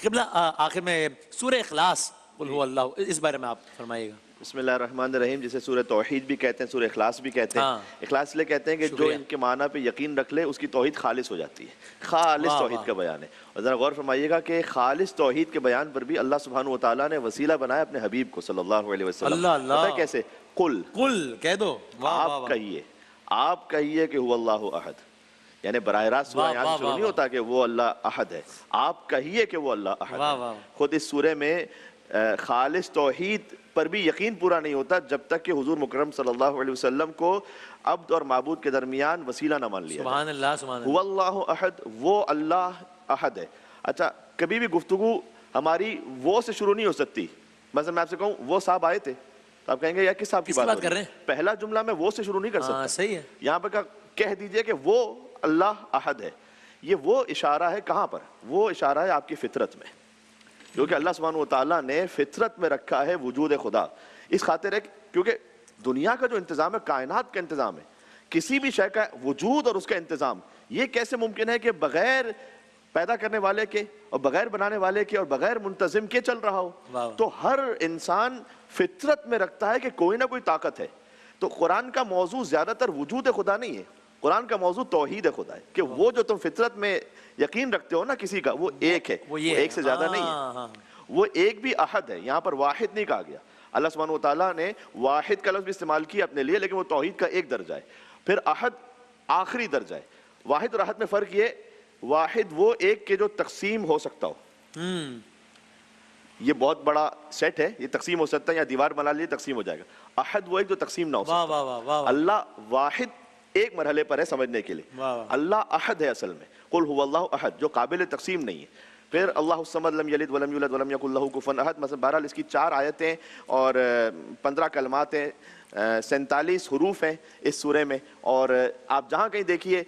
قبلہ آخر میں سورہ اخلاص قل هو اللہ، اس بارے میں آپ فرمائیے گا۔ بسم اللہ الرحمن الرحیم، جسے سورہ توحید بھی کہتے ہیں، سورہ اخلاص بھی کہتے ہیں۔ اخلاص اس لیے کہتے ہیں کہ جو ان کے معنی پہ یقین رکھ لے اس کی توحید خالص ہو جاتی ہے، خالص توحید کا بیان ہے۔ اور ذرا غور فرمائیے گا کہ خالص توحید کے بیان پر بھی اللہ سبحانہ و تعالیٰ نے وسیلہ بنایا اپنے حبیب کو صلی اللہ علیہ وسلم۔ پتہ ہے کیسے؟ قل، کہہ دو، آپ کہیے کہ هو اللہ احد، یعنی براہ راست سورہ یہاں سے شروع نہیں ہوتا کہ وہ اللہ احد ہے، آپ کہیے کہ وہ اللہ احد ہے۔ خود اس سورے میں خالص توحید پر بھی یقین پورا نہیں ہوتا جب تک کہ حضور مکرم صلی اللہ علیہ وسلم کو عبد اور معبود کے درمیان وسیلہ نہ مان لیا۔ سبحان اللہ، سبحان اللہ۔ هو اللہ احد، وہ اللہ احد ہے۔ اچھا، کبھی بھی گفتگو ہماری وہ سے شروع نہیں ہو سکتی۔ مثلا میں آپ سے کہوں وہ صاحب آئے تھے تو آپ کہیں گے یار کس صاحب کی بات کر رہے ہیں؟ پہلا جملہ میں وہ سے شروع نہیں کر سکتا۔ صحیح ہے۔ یہاں پر کہہ دیجئے کہ وہ اللہ احد ہے۔ یہ وہ اشارہ ہے کہاں پر؟ وہ اشارہ ہے آپ کی فطرت میں، کیونکہ اللہ سبحانہ وتعالیٰ نے فطرت میں رکھا ہے وجود خدا۔ اس خاطر ہے کیونکہ دنیا کا جو انتظام ہے، کائنات کا انتظام ہے، کسی بھی شے کا وجود اور اس کا انتظام، یہ کیسے ممکن ہے کہ بغیر پیدا کرنے والے کے اور بغیر بنانے والے کے اور بغیر منتظم کے چل رہا ہو؟ تو ہر انسان فطرت میں رکھتا ہے کہ کوئی نہ کوئی طاقت ہے۔ تو قرآن کا موضوع زیادہ تر وجود خدا نہیں ہے، قرآن کا موضوع توحید خدا ہے، کہ وہ جو تم فطرت میں یقین رکھتے ہو نا کسی کا، وہ ایک ہے، وہ ایک سے زیادہ نہیں ہے، وہ ایک بھی احد ہے۔ یہاں پر واحد نہیں کہا گیا۔ اللہ سبحانہ وتعالیٰ نے واحد کا لفظ بھی استعمال کیا اپنے لیے، لیکن وہ توحید کا ایک درجہ ہے۔ پھر احد آخری درجہ ہے۔ واحد اور احد میں فرق یہ، واحد وہ ایک کہ جو تقسیم ہو سکتا ہو، یہ بہت بڑا سیٹ ہے، یہ تقسیم ہو سکتا ہے، یا دیوار بنا لیے تقسیم ہو جائے گا۔ احد وہ ایک جو تقسیم نہ ہو سکتا۔ اللہ واحد ایک مرحلے پر ہے سمجھنے کے لیے، اللہ احد ہے اصل میں، قل هو اللہ احد، جو قابل تقسیم نہیں ہے۔ پھر اللہ الصمد لم یلد ولم یولد ولم یکن لہ کفوا احد، مثلا بہرحال اس کی 4 آیتیں اور 15 کلمات ہیں، 47 حروف ہیں اس سورے میں، اور آپ جہاں کہیں دیکھیے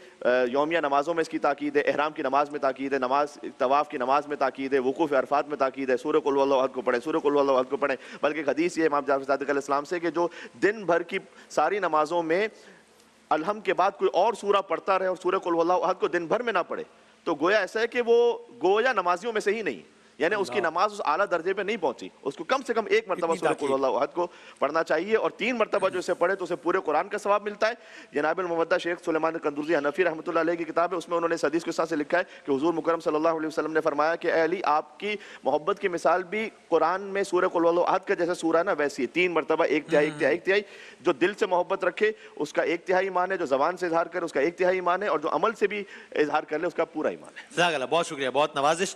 یومیہ نمازوں میں اس کی تاکید ہے، احرام کی نماز میں تاکید ہے، نماز طواف کی نماز میں تاکید ہے، وقوف عرفات میں تاکید ہے، سورہ قل اللہ احد کو پڑھیں، سورہ قل اللہ احد کو پڑھیں۔ بلکہ ایک حدیث یہ امام جعفر صادق علیہ السلام سے کہ جو دن بھر کی ساری نمازوں میں الحمد کے بعد کوئی اور سورہ پڑھتا رہے اور سورہ قل اللہ احد کو دن بھر میں نہ پڑھے تو گویا ایسا ہے کہ وہ گویا نمازیوں میں سے ہی نہیں، یعنی اس کی نماز اس اعلیٰ درجے پہ نہیں پہنچی۔ اس کو کم سے کم ایک مرتبہ سورہ قل اللہ احد کو پڑھنا چاہیے، اور 3 مرتبہ جو اسے پڑھے تو اسے پورے قرآن کا ثواب ملتا ہے۔ جناب المودہ شیخ سلیمان قندوزی حنفی رحمۃ اللہ علیہ کی کتاب ہے، اس میں انہوں نے اس حدیث کے ساتھ سے لکھا ہے کہ حضور مکرم صلی اللہ علیہ وسلم نے فرمایا کہ اے علی، آپ کی محبت کی مثال بھی قرآن میں سورہ قل اللہ احد کا جیسا سورہ نا ویسی ہے، 3 مرتبہ ایک تہائی۔ جو دل سے محبت رکھے اس کا 1/3 ایمان ہے، جو زبان سے اظہار کرے اس کا 1/3 ایمان ہے، اور جو عمل سے بھی اظہار کر لے اس کا پورا ایمان ہے۔ جزاک اللہ، بہت شکریہ، بہت نوازش۔